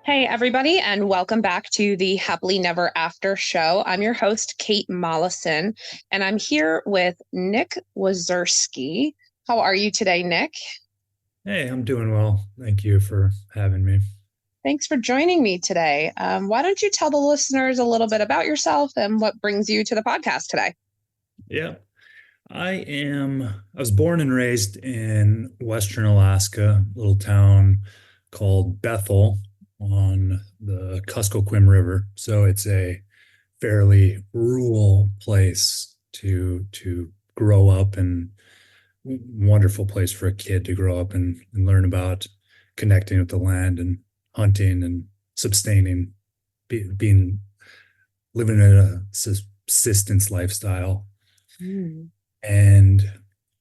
Hey, everybody, and welcome back to the Happily Never After show. I'm your host, Kate Mollison, and I'm here with Nick Wasierski. How are you today, Nick? Hey, I'm doing well. Thank you for having me. Thanks for joining me today. Why don't you tell the listeners a little bit about yourself and what brings you to the podcast today? Yeah, I was born and raised in Western Alaska, a little town called Bethel on the Kuskokwim River. So it's a fairly rural place to grow up and wonderful place for a kid to grow up and learn about connecting with the land and hunting and sustaining, being living in a subsistence lifestyle. Mm. And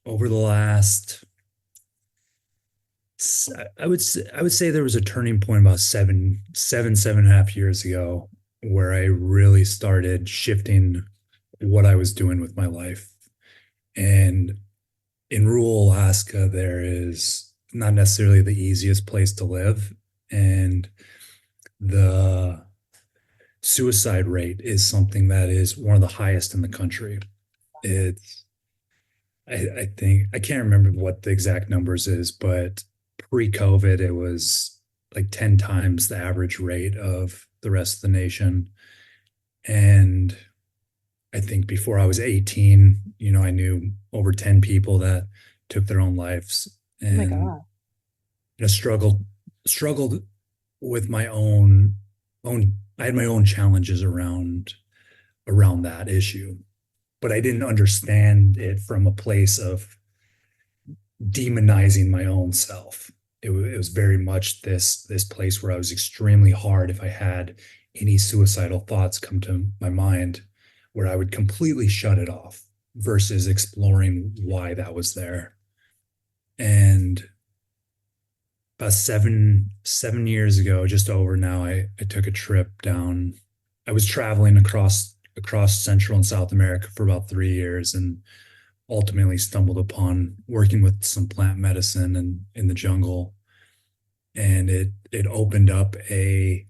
over the last, I would say there was a turning point about 7.5 years ago where I really started shifting what I was doing with my life. And in rural Alaska, there is not necessarily the easiest place to live. And the suicide rate is something that is one of the highest in the country. It's, I think, I can't remember what the exact numbers is, but pre-COVID, it was like 10 times the average rate of the rest of the nation. And I think before I was 18, I knew over 10 people that took their own lives Oh my and God. struggled with my own I had my own challenges around that issue, but I didn't understand it from a place of demonizing my own self. It was very much this place where I was extremely hard if I had any suicidal thoughts come to my mind, where I would completely shut it off versus exploring why that was there. And about seven years ago, just over now, I took a trip down. I was traveling across Central and South America for about 3 years and ultimately stumbled upon working with some plant medicine and in the jungle. And it opened up a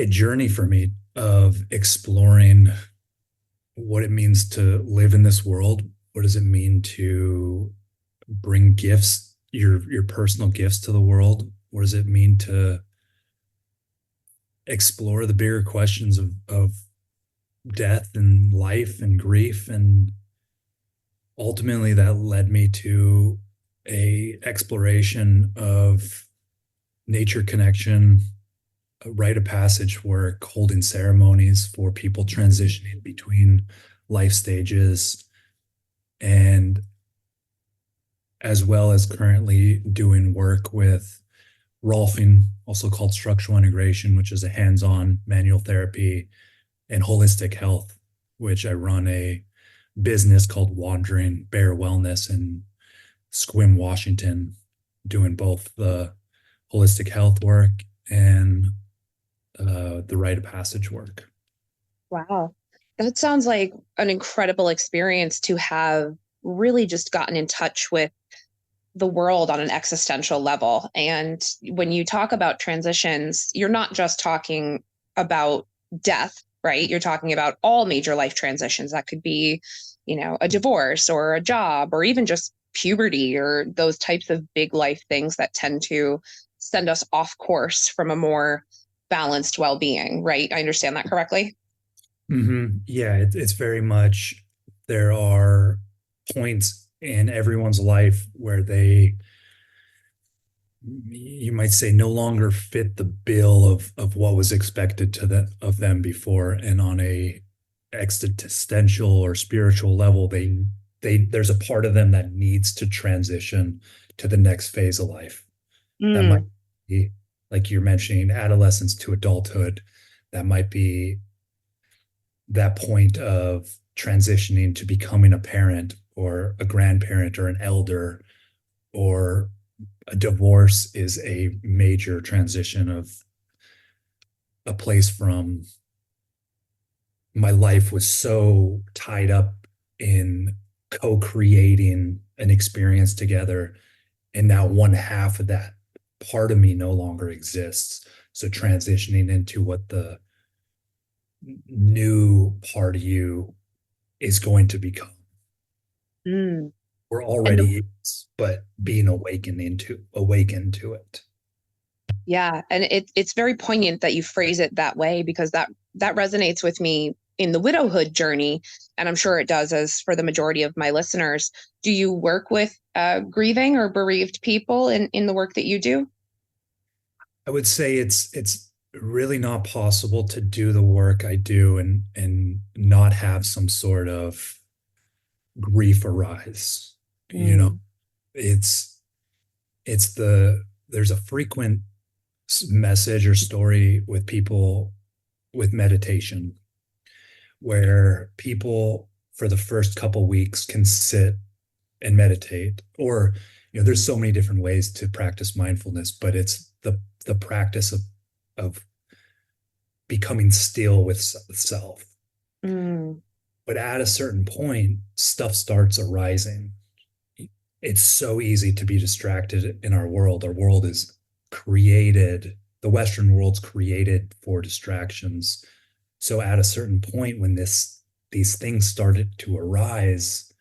journey for me of exploring what it means to live in this world. What does it mean to bring gifts, your personal gifts to the world? What does it mean to explore the bigger questions of death and life and grief? And ultimately that led me to a exploration of nature connection, a rite of passage work, holding ceremonies for people transitioning between life stages, and as well as currently doing work with Rolfing, also called structural integration, which is a hands-on manual therapy, and holistic health, which I run a business called Wandering Bear Wellness in Squim, Washington, doing both the holistic health work and the rite of passage work. Wow. That sounds like an incredible experience to have really just gotten in touch with the world on an existential level. And when you talk about transitions, you're not just talking about death, right? You're talking about all major life transitions. That could be, a divorce or a job or even just puberty or those types of big life things that tend to send us off course from a more balanced well-being, right? I understand that correctly. Yeah, it's very much, there are points in everyone's life where they, you might say, no longer fit the bill of what was expected of them before, and on a existential or spiritual level, they there's a part of them that needs to transition to the next phase of life. That might Mm. be, like you're mentioning, adolescence to adulthood. That might be that point of transitioning to becoming a parent or a grandparent or an elder, or a divorce is a major transition of a place from, my life was so tied up in co-creating an experience together, and now one half of that part of me no longer exists. So transitioning into what the new part of you is going to become, Mm. or And already is, but being awakened to it. yeah, and it's very poignant that you phrase it that way, because that resonates with me in the widowhood journey, and I'm sure it does as for the majority of my listeners. Do you work with grieving or bereaved people in the work that you do? I would say it's really not possible to do the work I do and not have some sort of grief arise. You know, Mm. it's there's a frequent message or story with people with meditation where people for the first couple weeks can sit and meditate, or there's so many different ways to practice mindfulness, but it's the practice of becoming still with self. Mm. But at a certain point, stuff starts arising. It's so easy to be distracted in our world. Our world is created, the Western world's created for distractions. So at a certain point, when these things started to arise,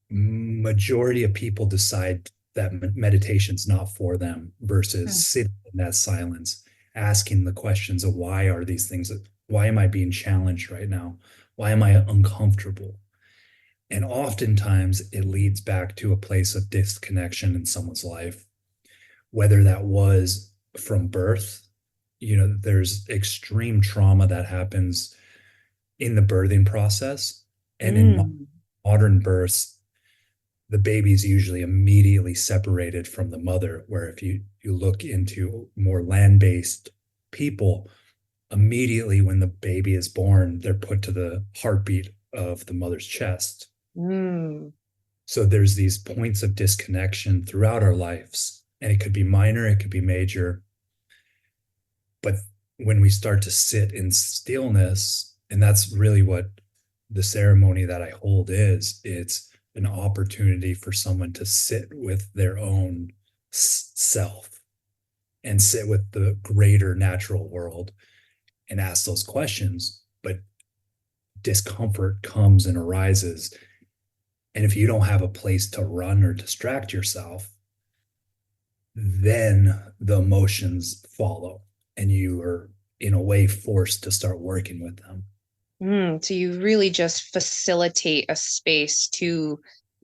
majority of people decide that meditation's not for them versus Mm. sitting in that silence, asking the questions of why am I being challenged right now? Why am I uncomfortable? And oftentimes it leads back to a place of disconnection in someone's life, whether that was from birth. There's extreme trauma that happens in the birthing process. And in Mm. modern births, the baby's usually immediately separated from the mother, where if you look into more land-based people, immediately when the baby is born, they're put to the heartbeat of the mother's chest. Mm. So there's these points of disconnection throughout our lives, and it could be minor, it could be major. But when we start to sit in stillness, and that's really what the ceremony that I hold is, it's an opportunity for someone to sit with their own self and sit with the greater natural world and ask those questions. But discomfort comes and arises. And if you don't have a place to run or distract yourself, then the emotions follow and you are, in a way, forced to start working with them. Mm. So you really just facilitate a space to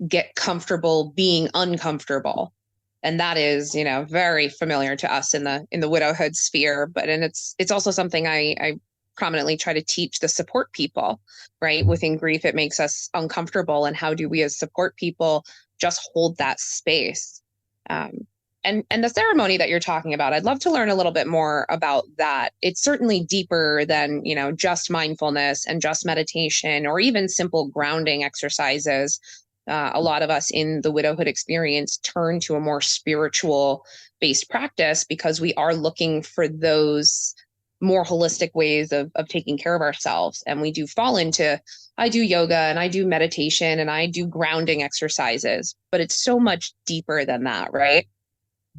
get comfortable being uncomfortable. And that is, very familiar to us in the widowhood sphere. But and it's also something I prominently try to teach the support people, right? Within grief, it makes us uncomfortable. And how do we as support people just hold that space? Um, and the ceremony that you're talking about, I'd love to learn a little bit more about that. It's certainly deeper than, just mindfulness and just meditation or even simple grounding exercises. A lot of us in the widowhood experience turn to a more spiritual based practice because we are looking for those more holistic ways of taking care of ourselves. And we do fall into, I do yoga and I do meditation and I do grounding exercises, but it's so much deeper than that, right?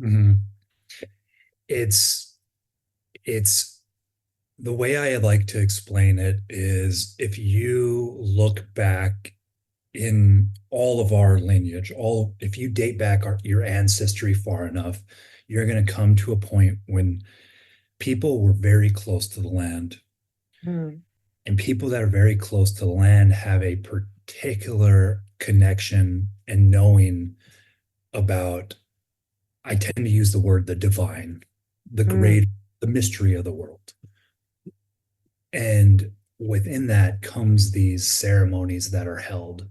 Mm-hmm. It's it's the way I like to explain it is, if you look back in all of our lineage, if you date back your ancestry far enough, you're going to come to a point when people were very close to the land. Mm. And people that are very close to the land have a particular connection and knowing about, I tend to use the word the divine, the Mm. great, the mystery of the world. And within that comes these ceremonies that are held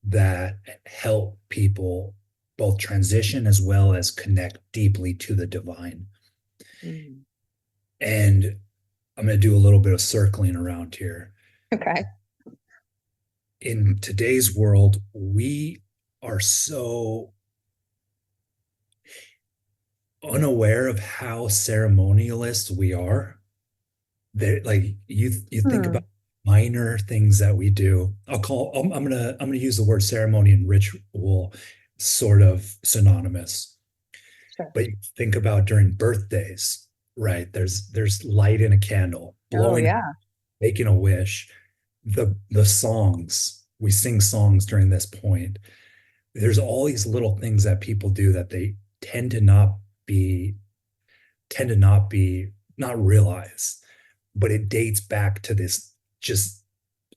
that help people both transition as well as connect deeply to the divine. Mm. And I'm going to do a little bit of circling around here. Okay. In today's world, we are so unaware of how ceremonialist we are. Like you think Hmm. about minor things that we do. I'm gonna use the word ceremony and ritual sort of synonymous. Sure. But you think about during birthdays, right? There's light in a candle, Oh, blowing, yeah. making a wish, the songs. We sing songs during this point. There's all these little things that people do that they tend to not be tend to not be not realize, but it dates back to this just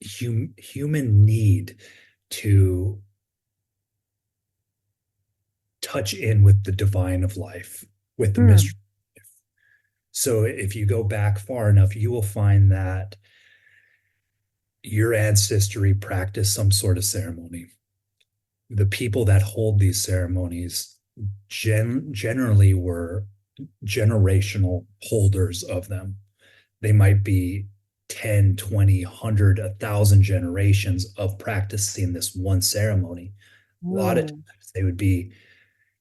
human need to touch in with the divine of life, with the Hmm. mystery. So if you go back far enough, you will find that your ancestry practiced some sort of ceremony. The people that hold these ceremonies generally were generational holders of them. They might be 10, 20, 100, 1,000 generations of practicing this one ceremony. A lot of Hmm. times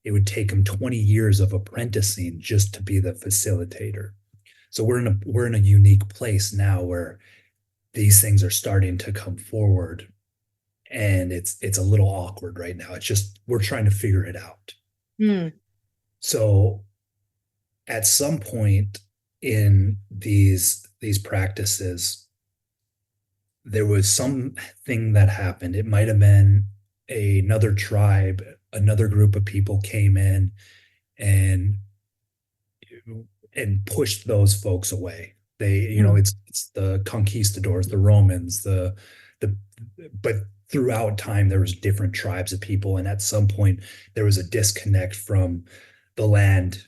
it would take them 20 years of apprenticing just to be the facilitator. So we're in a unique place now where these things are starting to come forward, and it's a little awkward right now. It's just we're trying to figure it out. Hmm. So at some point in these practices, there was something that happened. It might have been another tribe, another group of people came in and pushed those folks away. Hmm. It's the conquistadors, the Romans, the but throughout time there was different tribes of people, and at some point there was a disconnect from the land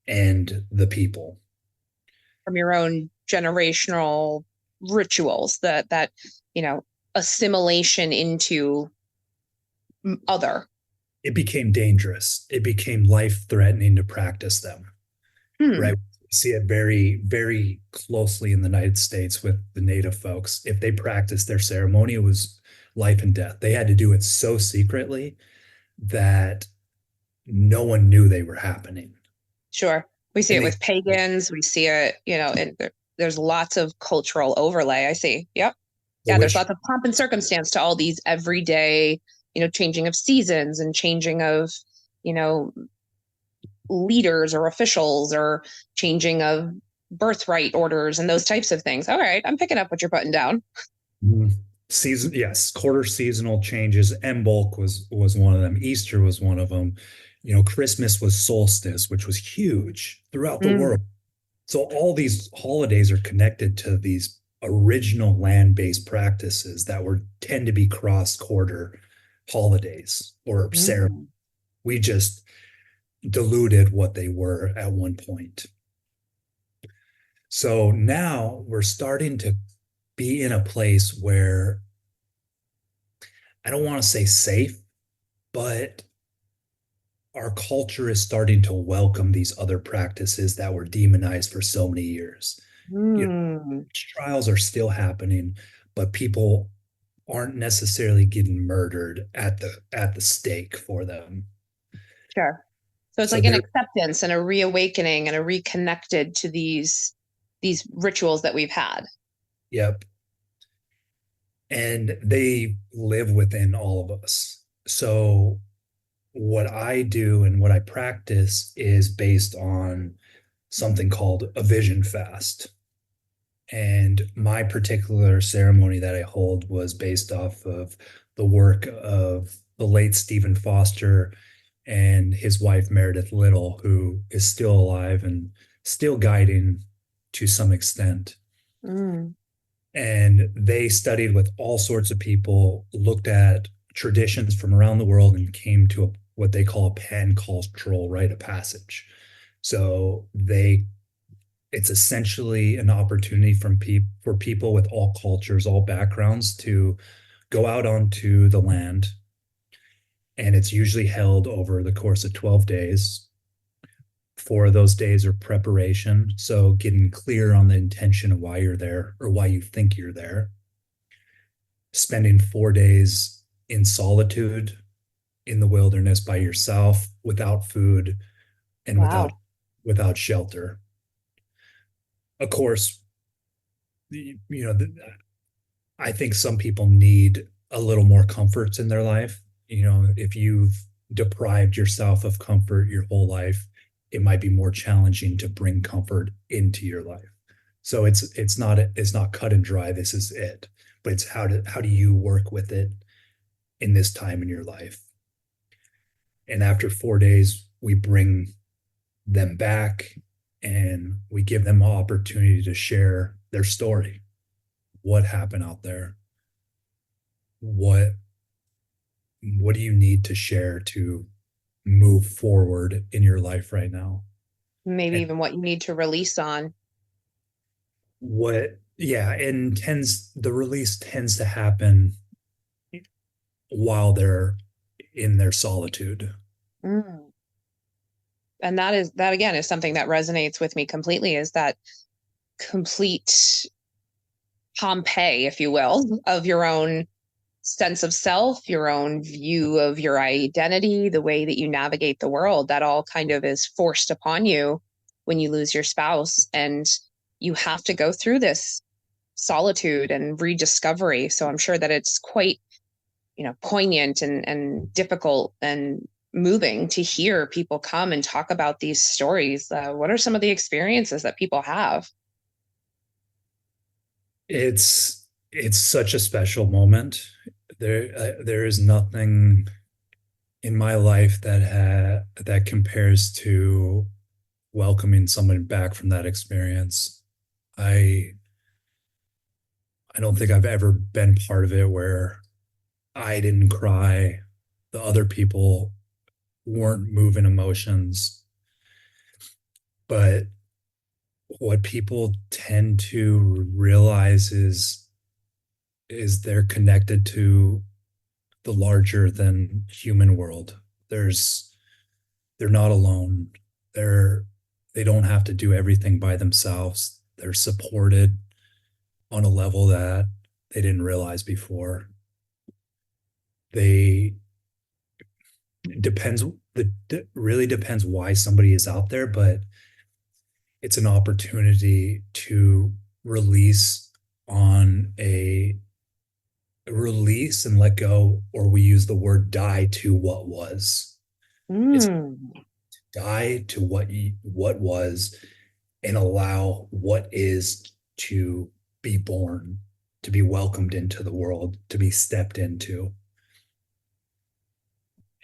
and the people. From your own generational rituals, that you know assimilation into other. It became dangerous. It became life threatening to practice them, Hmm. right? We see it very, very closely in the United States with the Native folks. If they practiced their ceremony, it was life and death. They had to do it so secretly that no one knew they were happening. Sure. We see And it they, with pagans. We see it, and there's lots of cultural overlay. I see. Yep. the Yeah, there's witch, lots of pomp and circumstance to all these everyday, changing of seasons and changing of, you know, leaders or officials or changing of birthright orders and those types of things. All right, I'm picking up what you're putting down. season, yes, quarter seasonal changes. Bulk was one of them. Easter was one of them. Christmas was solstice, which was huge throughout the Mm, world. So all these holidays are connected to these original land-based practices that were tend to be cross-quarter holidays or ceremonies. mm, We just diluted what they were at one point. So now we're starting to be in a place where I don't want to say safe, but our culture is starting to welcome these other practices that were demonized for so many years. You know, mm. trials are still happening, but people aren't necessarily getting murdered at the stake for them. Sure. So it's So like an they're acceptance and a reawakening and a reconnected to these rituals that we've had. yep, and they live within all of us. So what I do and what I practice is based on something called a vision fast. And my particular ceremony that I hold was based off of the work of the late Stephen Foster and his wife, Meredith Little, who is still alive and still guiding to some extent. Mm, And they studied with all sorts of people, looked at traditions from around the world, and came to what they call a pan-cultural rite of passage. So it's essentially an opportunity for people with all cultures, all backgrounds to go out onto the land. And it's usually held over the course of 12 days. 4 of those days are preparation. So getting clear on the intention of why you're there or why you think you're there. Spending 4 days in solitude in the wilderness by yourself without food and wow. without shelter. Of course, you know, I think some people need a little more comforts in their life. If you've deprived yourself of comfort your whole life, it might be more challenging to bring comfort into your life. So it's not cut and dry. This is it, but it's how do you work with it in this time in your life? And after 4 days, we bring them back and we give them an opportunity to share their story. What happened out there? What what do you need to share to move forward in your life right now? Maybe And even what you need to release on. yeah, and tends the release tends to happen while they're in their solitude. Mm. And that again is something that resonates with me completely, is that complete Pompeii, if you will, of your own sense of self, your own view of your identity, the way that you navigate the world, that all kind of is forced upon you when you lose your spouse. And you have to go through this solitude and rediscovery. So I'm sure that it's quite, poignant and difficult and moving to hear people come and talk about these stories. What are some of the experiences that people have? It's such a special moment. There is nothing in my life that compares to welcoming someone back from that experience. I I don't think I've ever been part of it where I didn't cry, the other people weren't moving emotions. But what people tend to realize is they're connected to the larger than human world. They're not alone. They don't have to do everything by themselves. They're supported on a level that they didn't realize before. They depends it really depends why somebody is out there, but it's an opportunity to release on a release and let go, or we use the word die to what was. It's Mm. die to what was and allow what is to be born, to be welcomed into the world, to be stepped into.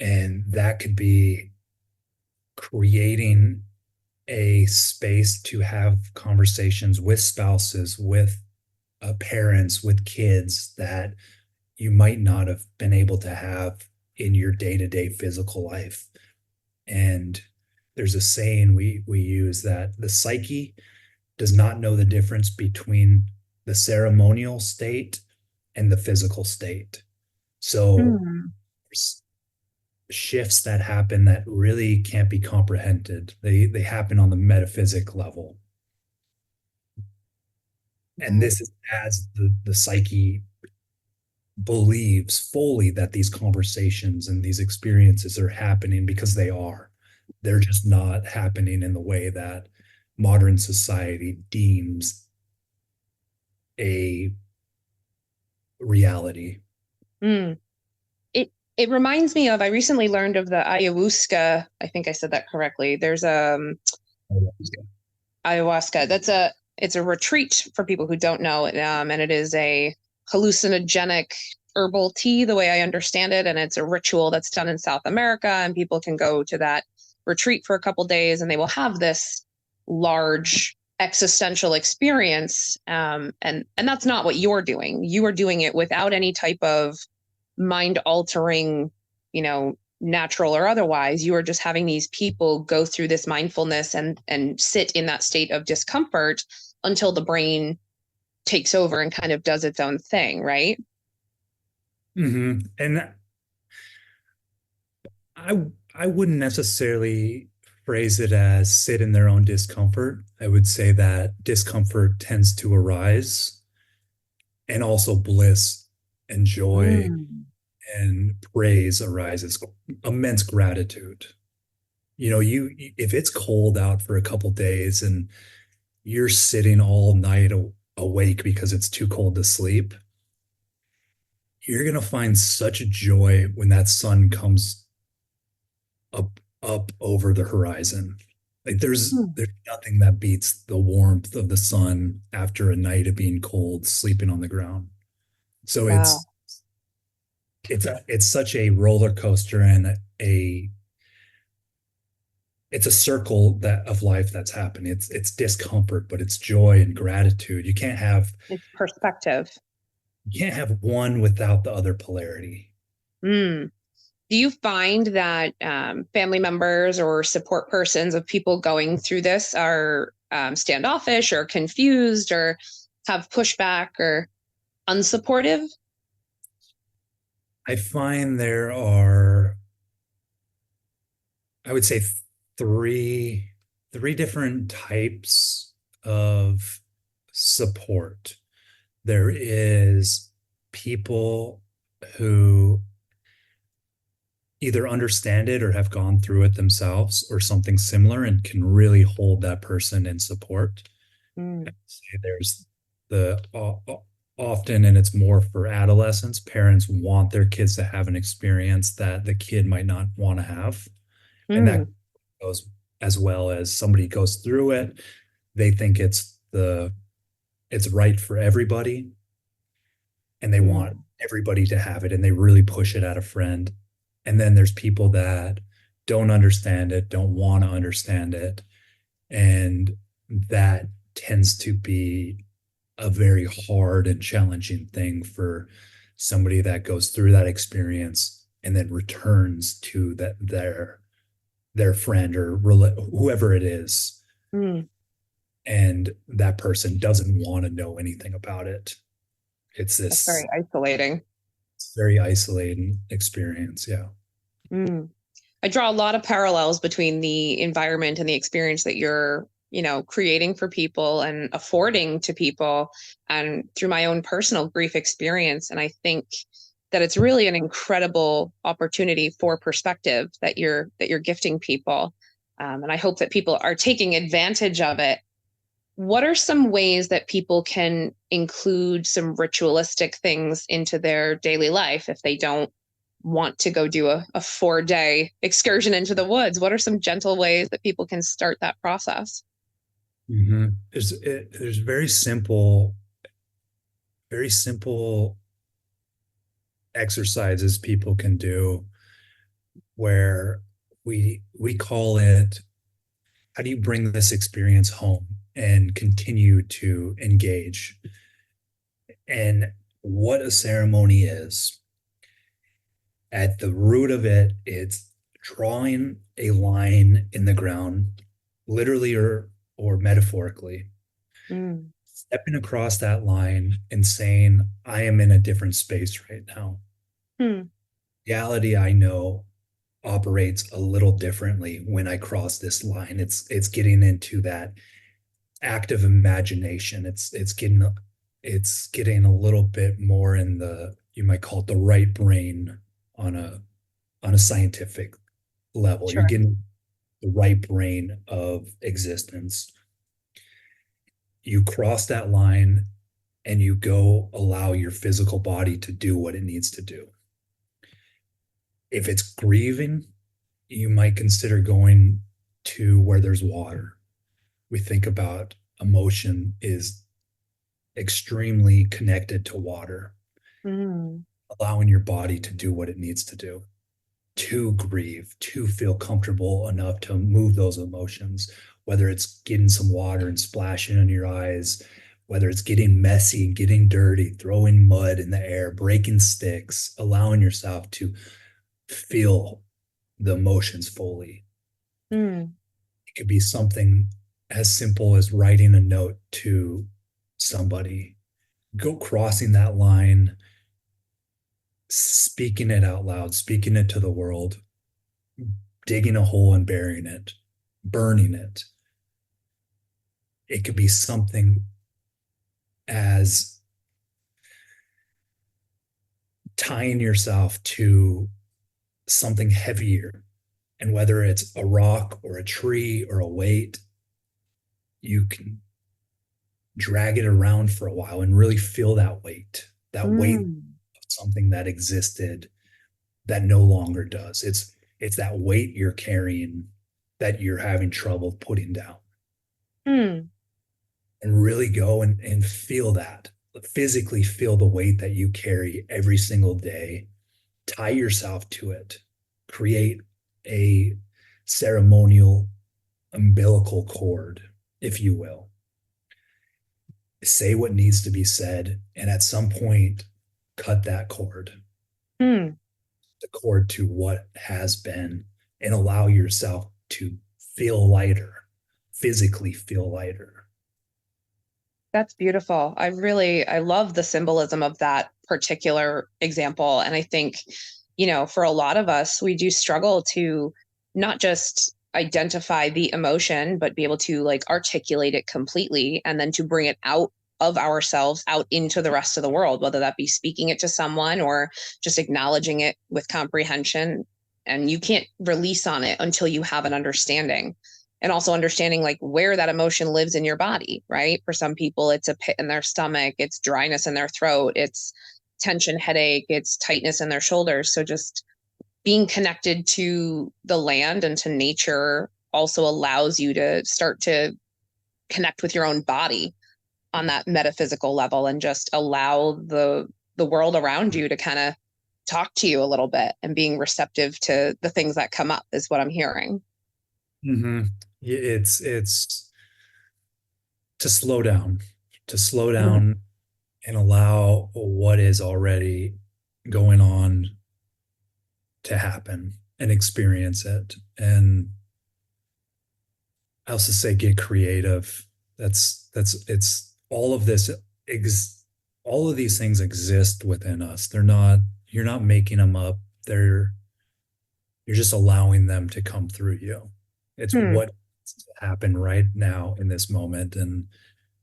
And that could be creating a space to have conversations with spouses, with parents, with kids that you might not have been able to have in your day-to-day physical life. And there's a saying we use that the psyche does not know the difference between the ceremonial state and the physical state. So Mm. there's shifts that happen that really can't be comprehended. They happen on the metaphysic level. And Mm. this is as the psyche believes fully that these conversations and these experiences are happening because they are. They're just not happening in the way that modern society deems a reality. Mm. It reminds me of, I recently learned of the ayahuasca. I think I said that correctly. There's ayahuasca. It's a retreat for people who don't know, and it is a hallucinogenic herbal tea, the way I understand it, and it's a ritual that's done in South America, and people can go to that retreat for a couple days, and they will have this large existential experience. And that's not what you're doing. You are doing it without any type of mind altering, natural or otherwise. You are just having these people go through this mindfulness and sit in that state of discomfort until the brain takes over and kind of does its own thing, right? And I wouldn't necessarily phrase it as sit in their own discomfort. I would say that discomfort tends to arise, and also bliss and joy Mm. and praise arises, immense gratitude. You if it's cold out for a couple days and you're sitting all night awake because it's too cold to sleep, you're going to find such a joy when that sun comes up over the horizon. Like Hmm. there's nothing that beats the warmth of the sun after a night of being cold, sleeping on the ground. So Wow. it's such a roller coaster and a it's a circle that of life that's happening. It's discomfort, but it's joy and gratitude. It's perspective. You can't have one without the other polarity. Mm. Do you find that family members or support persons of people going through this are standoffish or confused or have pushback or unsupportive? I find there are, I would say, three three different types of support. There is people who either understand it or have gone through it themselves or something similar and can really hold that person in support. Mm. There's the often, and it's more for adolescents, parents want their kids to have an experience that the kid might not want to have. And that Mm. goes as well as somebody goes through it. They think it's right for everybody and they want Mm. everybody to have it and they really push it at a friend. And then there's people that don't understand it, don't want to understand it. And that tends to be a very hard and challenging thing for somebody that goes through that experience and then returns to their friend or whoever it is, Mm. and that person doesn't want to know anything about it. It's That's very this isolating. very isolating experience. Yeah. Mm. I draw a lot of parallels between the environment and the experience that you're, creating for people and affording to people and through my own personal grief experience. And I think that it's really an incredible opportunity for perspective that you're gifting people. And I hope that people are taking advantage of it. What are some ways that people can include some ritualistic things into their daily life if they don't want to go do a 4-day excursion into the woods? What are some gentle ways that people can start that process? There's very simple exercises people can do where we call it, how do you bring this experience home and continue to engage? And what a ceremony is, at the root of it, it's drawing a line in the ground, literally or metaphorically, Mm. stepping across that line and saying, I am in a different space right now. Hmm. Reality I know operates a little differently when I cross this line. It's getting into that active imagination. It's getting a little bit more in the, you might call it the right brain on a scientific level. You're Sure. getting the right brain of existence. You cross that line and you go allow your physical body to do what it needs to do. If it's grieving, you might consider going to where there's water. We think about emotion is extremely connected to water, Mm. allowing your body to do what it needs to grieve, to feel comfortable enough to move those emotions, whether it's getting some water and splashing in your eyes, whether it's getting messy, getting dirty, throwing mud in the air, breaking sticks, allowing yourself to feel the emotions fully. Mm. It could be something as simple as writing a note to somebody, go crossing that line, speaking it out loud, speaking it to the world, digging a hole and burying it, burning it. It could be something as tying yourself to something heavier. And whether it's a rock or a tree or a weight, you can drag it around for a while and really feel that weight of Mm. something that existed that no longer does. It's that weight you're carrying that you're having trouble putting down, Hmm. and really go and feel that, physically feel the weight that you carry every single day, tie yourself to it, create a ceremonial umbilical cord, if you will. Say what needs to be said, and at some point, cut that cord, Hmm. the cord to what has been, and allow yourself to feel lighter, physically feel lighter. That's beautiful. I love the symbolism of that particular example. And I think, for a lot of us, we do struggle to not just identify the emotion, but be able to like articulate it completely and then to bring it out of ourselves out into the rest of the world, whether that be speaking it to someone or just acknowledging it with comprehension. And you can't release on it until you have an understanding, and also understanding like where that emotion lives in your body, right? For some people, it's a pit in their stomach, it's dryness in their throat, it's tension, headache, it's tightness in their shoulders. So just being connected to the land and to nature also allows you to start to connect with your own body on that metaphysical level and just allow the world around you to kind of talk to you a little bit, and being receptive to the things that come up is what I'm hearing. Mm-hmm. It's to slow down, to slow Mm. down and allow what is already going on to happen and experience it. And I also say get creative. That's it's all of this all of these things exist within us. They're not, you're not making them up. They're, you're just allowing them to come through you. It's Hmm. what happened right now in this moment, and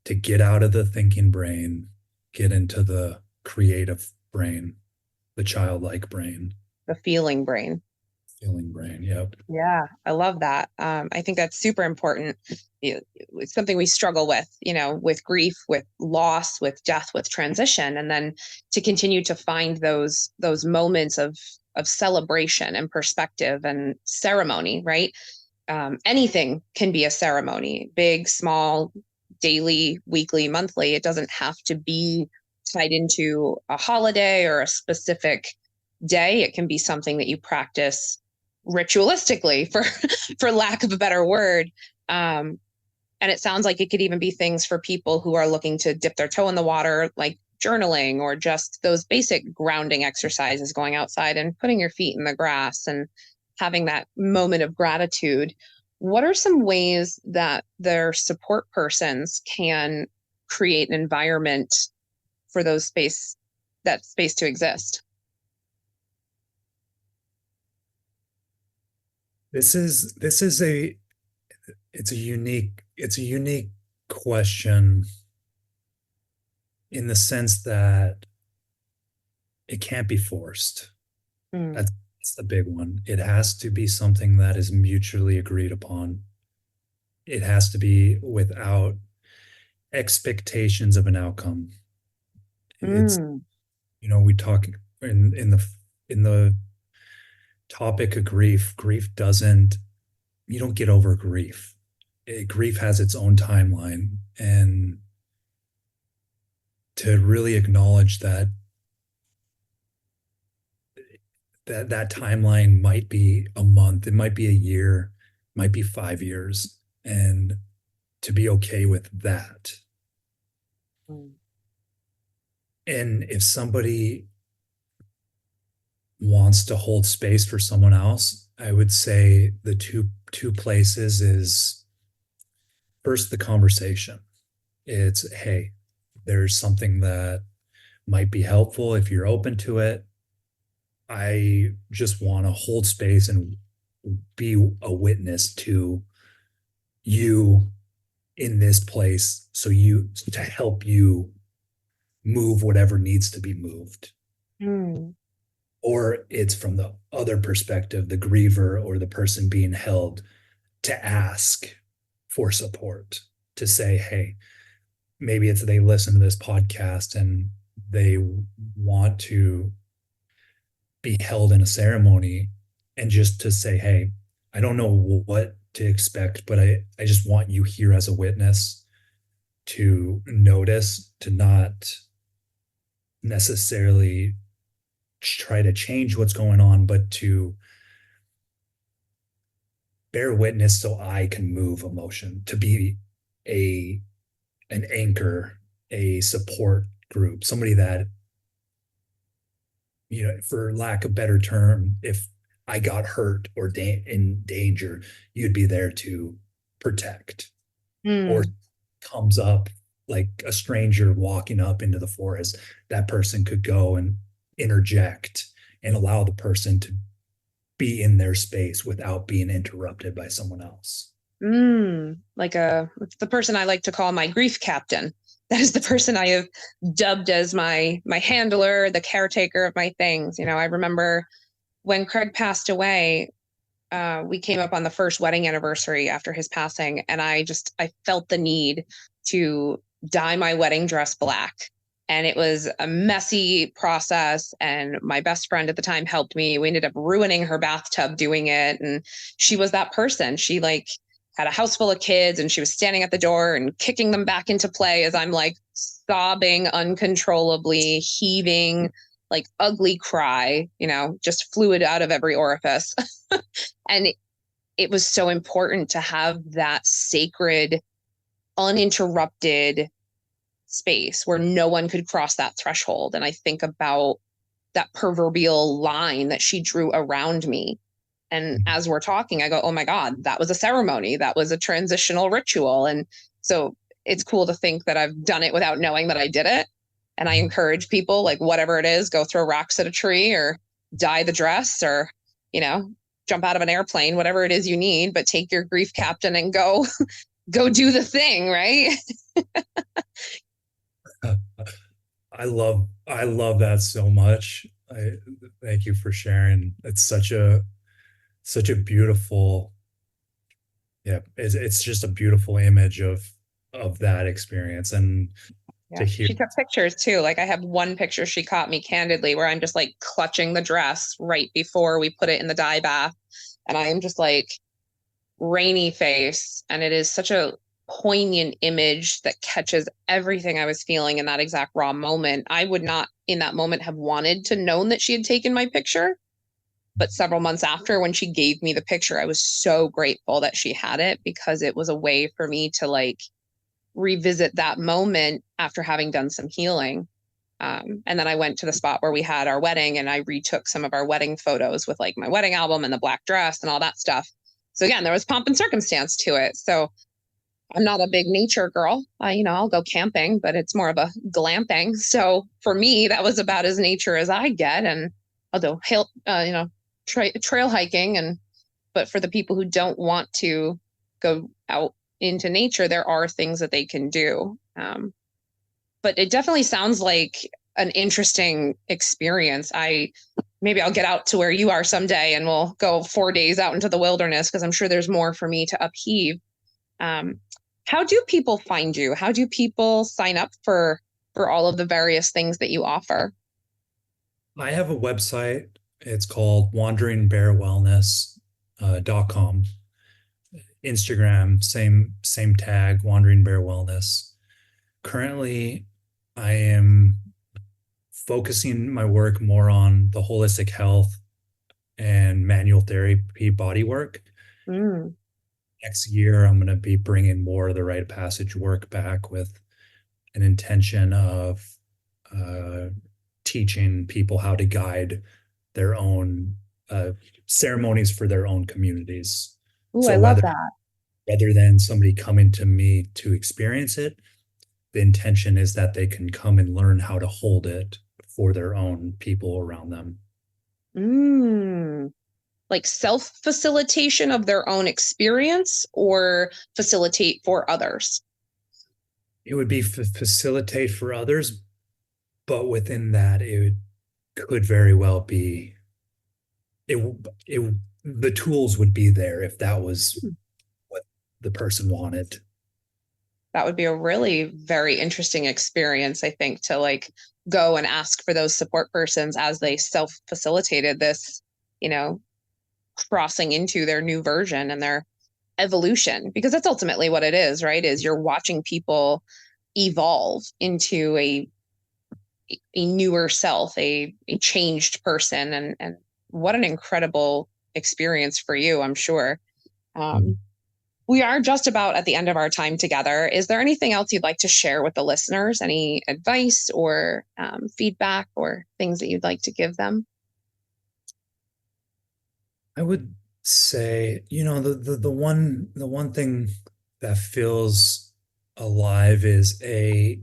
to get out of the thinking brain, get into the creative brain, the childlike brain, The feeling brain. feeling brain. Yep. Yeah, I love that. I think that's super important. It's something we struggle with, with grief, with loss, with death, with transition, and then to continue to find those moments of celebration and perspective and ceremony, right? Anything can be a ceremony, big, small, daily, weekly, monthly. It doesn't have to be tied into a holiday or a specific day. It can be something that you practice ritualistically, for for lack of a better word. Um, and it sounds like it could even be things for people who are looking to dip their toe in the water, like journaling or just those basic grounding exercises, going outside and putting your feet in the grass and having that moment of gratitude. What are some ways that their support persons can create an environment for that space to exist? This is a, it's a unique question in the sense that it can't be forced. Mm. That's the big one. It has to be something that is mutually agreed upon. It has to be without expectations of an outcome. It's, Mm. we talk in the topic of grief. Grief doesn't, you don't get over grief. Grief has its own timeline, and to really acknowledge that timeline might be a month, it might be a year, it might be 5 years, and to be okay with that. Mm. And if somebody wants to hold space for someone else, I would say the two places is, first, the conversation. It's, hey, there's something that might be helpful if you're open to it. I just want to hold space and be a witness to you in this place, so you, to help you move whatever needs to be moved. Mm. Or it's from the other perspective, the griever or the person being held, to ask for support, to say, hey, maybe it's they listen to this podcast and they want to be held in a ceremony, and just to say, hey, I don't know what to expect, but I just want you here as a witness to notice, to not necessarily try to change what's going on, but to bear witness so I can move emotion, to be a an anchor, a support group, somebody that, for lack of better term, if I got hurt or in danger, you'd be there to protect. Or Mm. comes up like a stranger walking up into the forest, that person could go and interject and allow the person to be in their space without being interrupted by someone else. Like it's the person I like to call my grief captain. That is the person I have dubbed as my handler, the caretaker of my things. I remember when Craig passed away, we came up on the first wedding anniversary after his passing, and I felt the need to dye my wedding dress black. And it was a messy process, and my best friend at the time helped me. We ended up ruining her bathtub doing it, and she was that person. She like had a house full of kids, and she was standing at the door and kicking them back into play as I'm like sobbing uncontrollably, heaving, like ugly cry, just fluid out of every orifice. And it was so important to have that sacred, uninterrupted space where no one could cross that threshold. And I think about that proverbial line that she drew around me. And as we're talking, I go, oh my God, that was a ceremony. That was a transitional ritual. And so it's cool to think that I've done it without knowing that I did it. And I encourage people, like, whatever it is, go throw rocks at a tree or dye the dress or, jump out of an airplane, whatever it is you need, but take your grief captain and go, go do the thing, right? I love that so much. I thank you for sharing. It's such a beautiful, yeah, it's just a beautiful image of that experience. And to Yeah. hear, She took pictures too. Like I have one picture she caught me candidly where I'm just like clutching the dress right before we put it in the dye bath. And I am just like rainy face. And it is such a poignant image that catches everything I was feeling in that exact raw moment. I would not in that moment have wanted to known that she had taken my picture. But several months after, when she gave me the picture, I was so grateful that she had it because it was a way for me to like revisit that moment after having done some healing. And then I went to the spot where we had our wedding and I retook some of our wedding photos with like my wedding album and the black dress and all that stuff. So again, there was pomp and circumstance to it. So I'm not a big nature girl. I'll go camping, but it's more of a glamping. So for me, that was about as nature as I get. And I'll do trail hiking. But for the people who don't want to go out into nature, there are things that they can do. But it definitely sounds like an interesting experience. Maybe I'll get out to where you are someday and we'll go 4 days out into the wilderness because I'm sure there's more for me to upheave. Um, how do people find you? How do people sign up for all of the various things that you offer? I have a website. It's called wanderingbearwellness.com. Instagram, same tag, Wandering Bear Wellness. Currently, I am focusing my work more on the holistic health and manual therapy body work. Mm. Next year, I'm going to be bringing more of the rite of passage work back with an intention of teaching people how to guide their own ceremonies for their own communities. Ooh, I So love whether that. rather than somebody coming to me to experience it, the intention is that they can come and learn how to hold it for their own people around them. Mm. Like self facilitation of their own experience or facilitate for others? It would be facilitate for others, but within that, could very well be it. The tools would be there if that was what the person wanted. That would be a really very interesting experience, I think, to like go and ask for those support persons as they self facilitated this, you know, crossing into their new version and their evolution, because that's ultimately what it is, right? Is you're watching people evolve into a newer self, a changed person. And what an incredible experience for you, I'm sure. Mhm. We are just about at the end of our time together. Is there anything else you'd like to share with the listeners? Any advice or feedback or things that you'd like to give them? I would say, the one thing that feels alive is a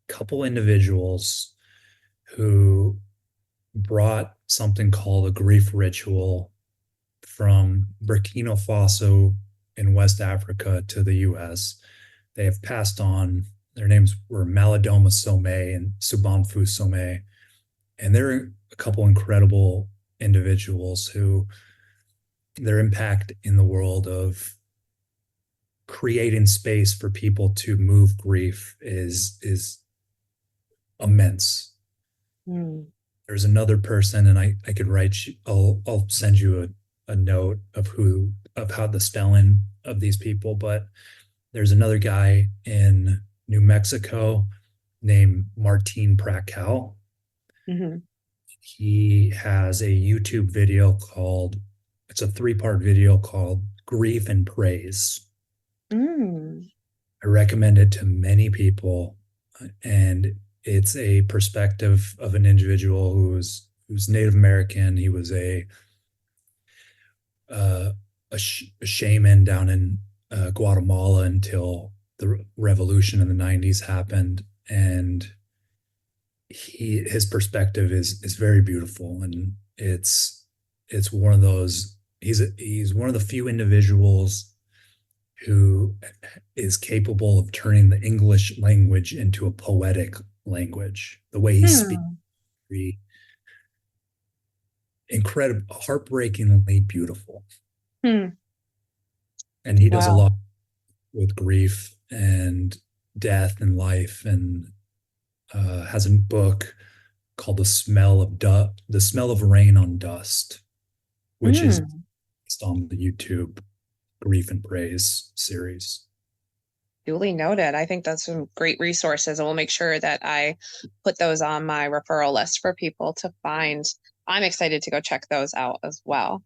couple individuals who brought something called a grief ritual from Burkina Faso in West Africa to the US. They have passed on, their names were Malidoma Some and Subanfu Some. And they're a couple incredible individuals who their impact in the world of creating space for people to move grief is immense. Mm. There's another person, and I could write you, I'll send you a note of how the spelling of these people, but there's another guy in New Mexico named Martin Prakow. Mm-hmm. He has a YouTube video it's a 3-part video called Grief and Praise. Mm. I recommend it to many people, and it's a perspective of an individual who's Native American. He was a shaman down in Guatemala until the revolution in the 90s happened, and his perspective is very beautiful, and it's one of those. He's one of the few individuals who is capable of turning the English language into a poetic language. The way he speaks, Hmm. incredible, heartbreakingly beautiful. Hmm. And he does a Wow. lot with grief and death and life, and has a book called The Smell of Rain on Dust, which is Mm. based on the YouTube Grief and Praise series. Duly noted. I think that's some great resources, and we'll make sure that I put those on my referral list for people to find. I'm excited to go check those out as well.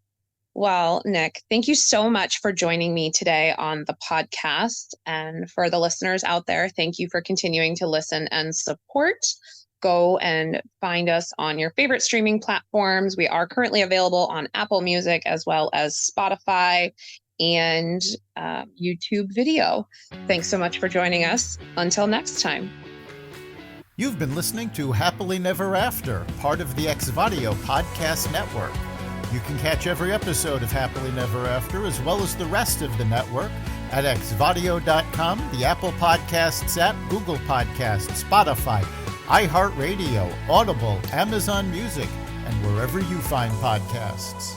Well, Nick, thank you so much for joining me today on the podcast. And for the listeners out there, thank you for continuing to listen and support. Go and find us on your favorite streaming platforms. We are currently available on Apple Music as well as Spotify and YouTube video. Thanks so much for joining us. Until next time. You've been listening to Happily Never After, part of the Xvadio podcast network. You can catch every episode of Happily Never After, as well as the rest of the network, at xvadio.com, the Apple Podcasts app, Google Podcasts, Spotify, iHeartRadio, Audible, Amazon Music, and wherever you find podcasts.